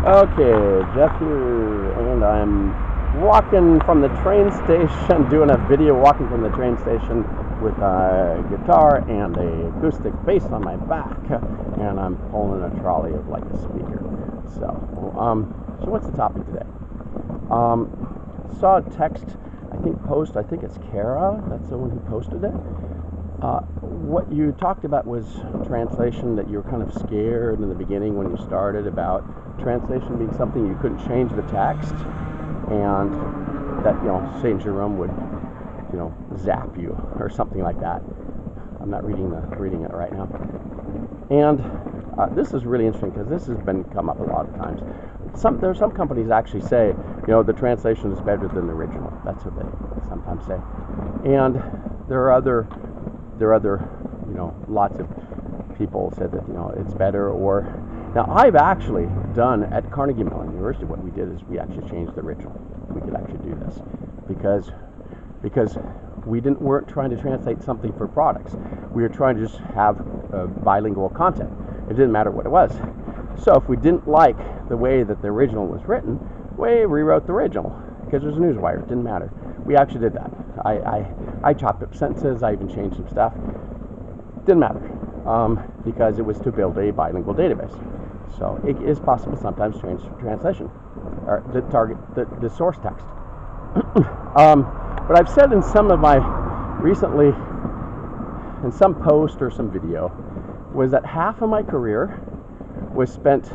Okay, Jeff here, and I'm walking from the train station, doing a video walking from the train station with a guitar and a acoustic bass on my back, and I'm pulling a trolley of like a speaker. So what's the topic today? Saw a text, I think it's Kara, that's the one who posted it. What you talked about was translation, that you were kind of scared in the beginning when you started about translation being something you couldn't change the text, and that, Sage Jerome would, zap you or something like that. I'm not reading it right now. And this is really interesting because this has been come up a lot of times. There are some companies actually say, the translation is better than the original. That's what they sometimes say. And there are other, lots of people said that, it's better. Or now I've actually done at Carnegie Mellon University, what we did is we actually changed the original. We could actually do this because we weren't trying to translate something for products. We were trying to just have bilingual content. It didn't matter what it was. So if we didn't like the way that the original was written, we rewrote the original because there's a newswire. It didn't matter. We actually did that. I chopped up sentences. I even changed some stuff. Didn't matter because it was to build a bilingual database. So it is possible sometimes to change translation or the source text. But I've said in some of my recently, in some post or some video, was that half of my career was spent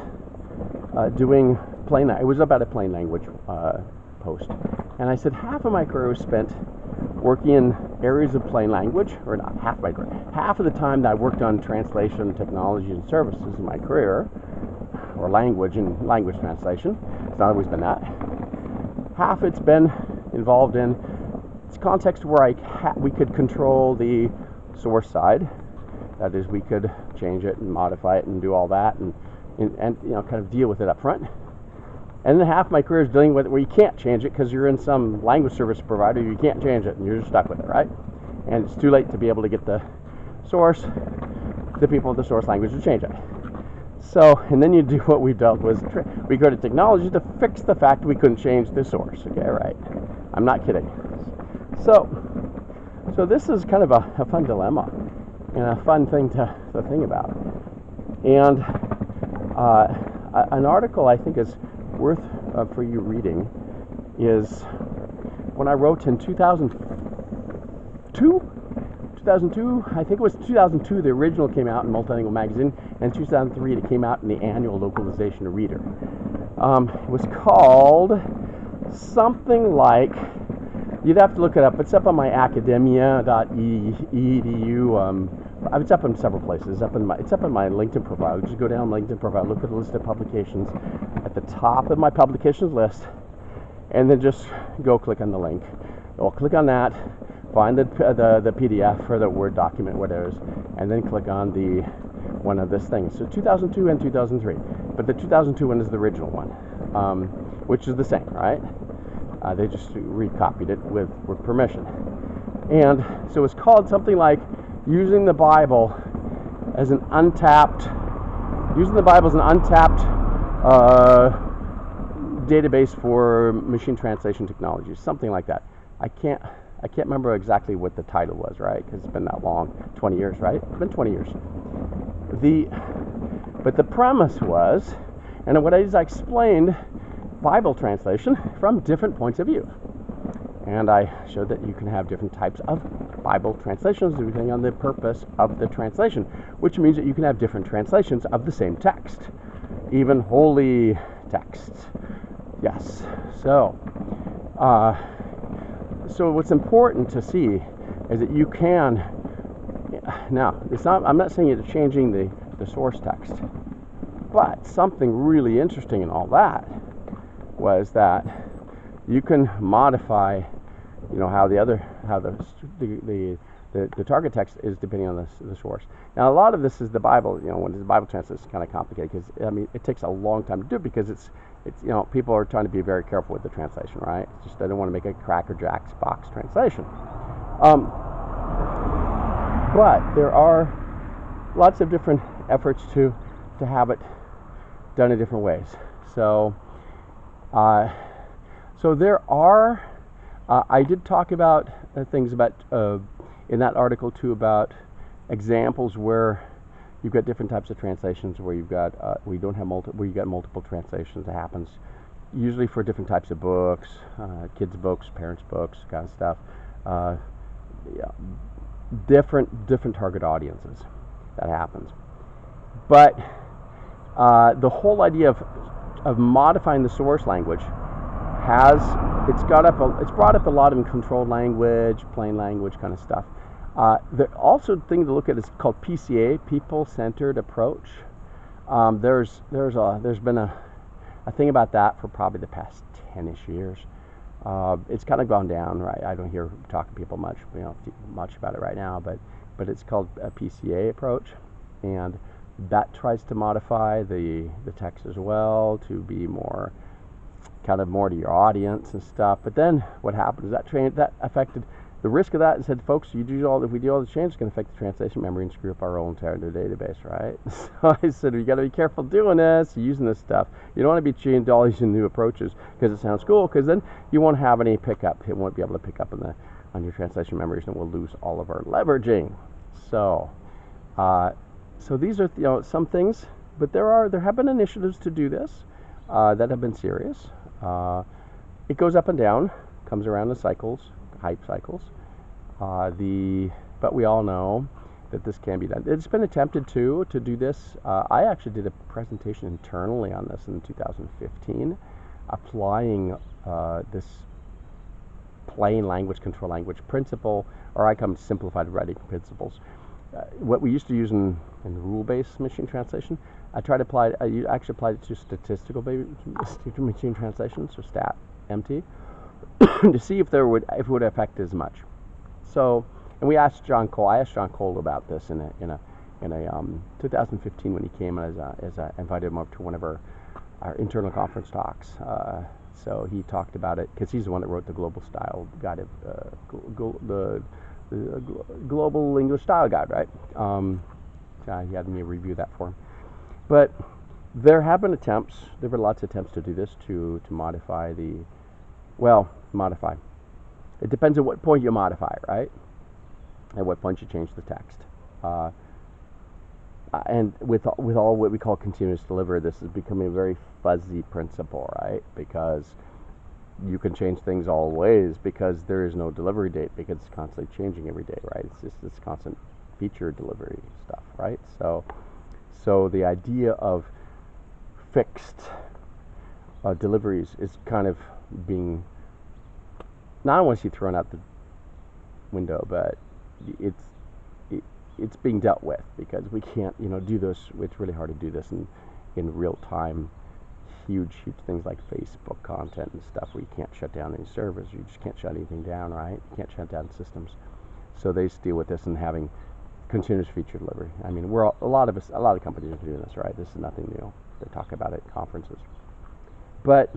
doing it was about a plain language post. And I said half of my career was spent working in areas of plain language, or not half of my career. Half of the time that I worked on translation, technology, and services in my career, or language and language translation. It's not always been that. Half it's been involved in its context where we could control the source side. That is, we could change it and modify it and do all that and kind of deal with it up front. And then half my career is dealing with it where you can't change it because you're in some language service provider, you can't change it and you're just stuck with it, right? And it's too late to be able to get the people of the source language to change it. So, and then you do what we dealt with. We go to technology to fix the fact we couldn't change the source. Okay, right? I'm not kidding. So this is kind of a fun dilemma and a fun thing to think about. And an article I think is worth for you reading is when I wrote in 2002, I think it was 2002, the original came out in Multilingual Magazine, and 2003 it came out in the annual Localization Reader. It was called something like, you'd have to look it up, it's up on my academia.edu. It's up in several places. It's up in my LinkedIn profile. Just go down my LinkedIn profile, look at the list of publications at the top of my publications list, and then just go click on the link. Or click on that, find the PDF or the Word document, whatever it is, and then click on the one of this thing. So 2002 and 2003, but the 2002 one is the original one, which is the same, right? They just recopied it with permission, and so it's called something like using the Bible as an untapped database for machine translation technologies, something like that. I can't remember exactly what the title was, right? Because it's been that long, 20 years, right? It's been 20 years. But the premise was, and what I explained, Bible translation from different points of view. And I showed that you can have different types of Bible translations depending on the purpose of the translation, which means that you can have different translations of the same text, even holy texts. Yes. So what's important to see is that you can. Now, I'm not saying it's changing the source text, but something really interesting in all that was that you can modify, how the target text is depending on the source. Now, a lot of this is the Bible. When the Bible translation is kind of complicated because it takes a long time to do it because it's people are trying to be very careful with the translation, right? It's just they don't want to make a Cracker Jacks box translation. But there are lots of different efforts to have it done in different ways. So, uh, so there are. I did talk about things about in that article too about examples where you've got different types of translations where you've got where you don't have where you got multiple translations. That happens usually for different types of books, kids' books, parents' books, kind of stuff. Yeah, different target audiences. That happens, but the whole idea of modifying the source language has it's brought up a lot in controlled language, plain language kind of stuff. The also thing to look at is called PCA, people-centered approach. There's been a thing about that for probably the past 10-ish years. It's kind of gone down, right? I don't hear talking people much about it right now, but it's called a PCA approach, and that tries to modify the text as well to be more kind of more to your audience and stuff. But then what happened is that affected the risk of that and said, folks, if we do all the changes, it's going to affect the translation memory and screw up our whole entire database, right? So I said, you got to be careful doing this, using this stuff. You don't want to be changing all these new approaches because it sounds cool, because then you won't have any pickup. It won't be able to pick up on your translation memories, and we'll lose all of our leveraging. So, so these are some things, but there have been initiatives to do this that have been serious. It goes up and down, comes around in cycles, hype cycles. But we all know that this can be done. It's been attempted to do this. I actually did a presentation internally on this in 2015, applying this plain language, control language principle, or I call them simplified writing principles. What we used to use in rule-based machine translation, I actually applied it to statistical machine translation, so stat MT, to see if it would affect as much. So, and we asked John Cole. I asked John Cole about this in a 2015 when he came as I invited him up to one of our internal conference talks. So he talked about it because he's the one that wrote the Global Style Guide of the Global English Style Guide, right? He had me review that for him. But there have been lots of attempts to do this, to modify modify. It depends on what point you modify, right? At what point you change the text. And with all what we call continuous delivery, this is becoming a very fuzzy principle, right? Because you can change things always because there is no delivery date, because it's constantly changing every day, right? It's just this constant feature delivery stuff, right? So the idea of fixed deliveries is kind of being, not I want to see thrown out the window, but it's being dealt with, because we can't do this. It's really hard to do this in real time. Huge things like Facebook content and stuff where you can't shut down any servers. You just can't shut anything down, right? You can't shut down systems. So they deal with this and having continuous feature delivery. I mean, a lot of companies are doing this, right? This is nothing new. They talk about it at conferences. But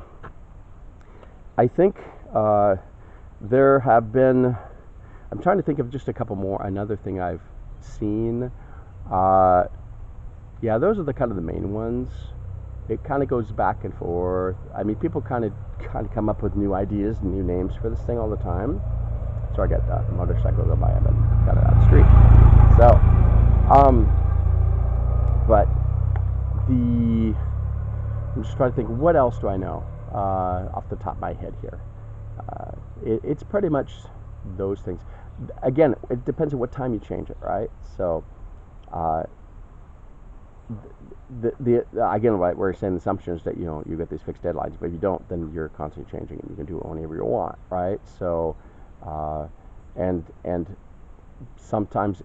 I think there have been, I'm trying to think of just a couple more. Another thing I've seen, yeah, those are the kind of the main ones. It kind of goes back and forth. I mean, people kind of come up with new ideas and new names for this thing all the time. So I got a motorcycle go by. I've got it out the street. So, but I'm just trying to think, what else do I know off the top of my head here? It's pretty much those things. Again, it depends on what time you change it, right? So, again, what we're saying, the assumption is that you get these fixed deadlines, but if you don't, then you're constantly changing it. You can do it whenever you want, right? So, and sometimes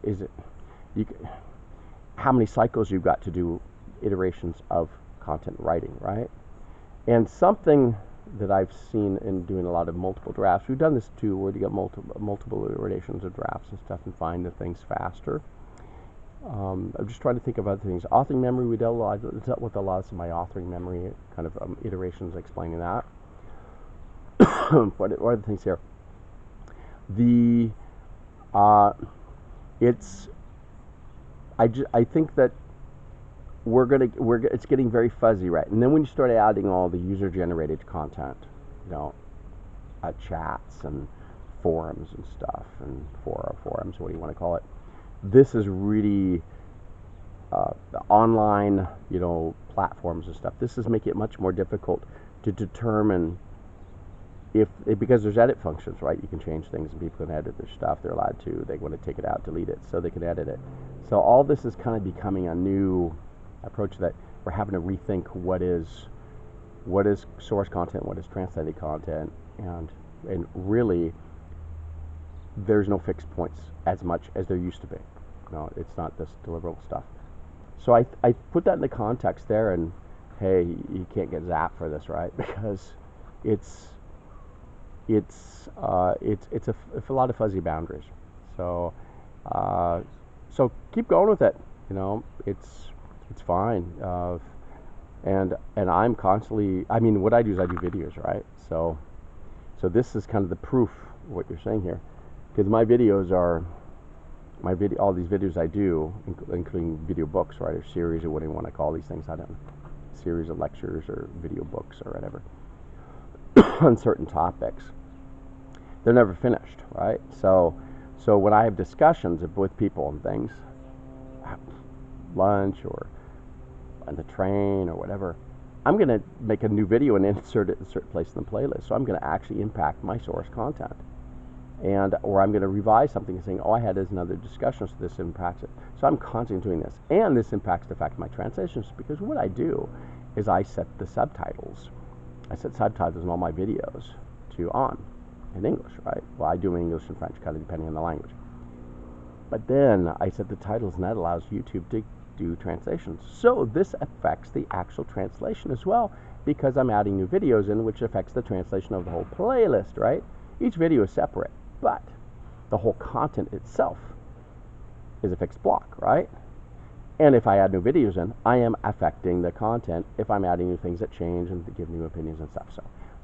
how many cycles you've got to do iterations of content writing, right? And something that I've seen in doing a lot of multiple drafts, we've done this too, where you get multiple iterations of drafts and stuff and find the things faster. I'm just trying to think of other things. Authoring memory, we dealt with a lot of my authoring memory kind of iterations explaining that. What are the things here? I think that it's getting very fuzzy, right? And then when you start adding all the user generated content, you know, chats and forums and stuff, and forums, what do you want to call it? This is really online, you know, platforms and stuff. This is making it much more difficult to determine if, because there's edit functions, right? You can change things and people can edit their stuff. They're allowed to. They want to take it out, delete it, so they can edit it. So all this is kind of becoming a new approach that we're having to rethink what is source content, what is translated content, and really there's no fixed points as much as there used to be. No, it's not this deliverable stuff. So I put that in the context there, and hey, you can't get zapped for this, right? Because it's a lot of fuzzy boundaries. So so keep going with it. You know, it's fine. And I'm constantly, I mean, what I do is I do videos, right? So this is kind of the proof of what you're saying here, because my videos are all these videos I do, including video books, right, or series, or what do you want to call these things? I don't know, series of lectures or video books or whatever on certain topics. They're never finished, right? So when I have discussions with people and things, lunch or on the train or whatever, I'm going to make a new video and insert it in a certain place in the playlist. So I'm going to actually impact my source content. Or I'm going to revise something and saying, oh, I had this another discussion, so this impacts it. So I'm constantly doing this. And this impacts the fact of my translations, because what I do is I set the subtitles. I set subtitles in all my videos to on in English, right? Well, I do in English and French, kind of depending on the language. But then I set the titles, and that allows YouTube to do translations. So this affects the actual translation as well, because I'm adding new videos in, which affects the translation of the whole playlist, right? Each video is separate, but the whole content itself is a fixed block, right? And if I add new videos in, I am affecting the content if I'm adding new things that change and give new opinions and stuff.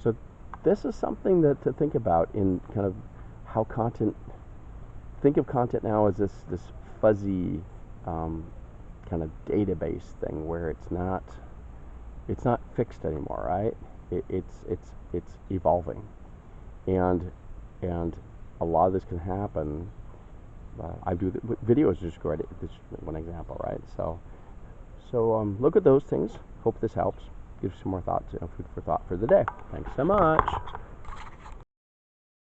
So this is something that to think about in kind of how content, think of content now as this fuzzy kind of database thing where it's not fixed anymore, right? It's evolving, and a lot of this can happen. I do videos, just great. This one example, right? So look at those things. Hope this helps. Gives you some more thoughts, food for thought for the day. Thanks so much.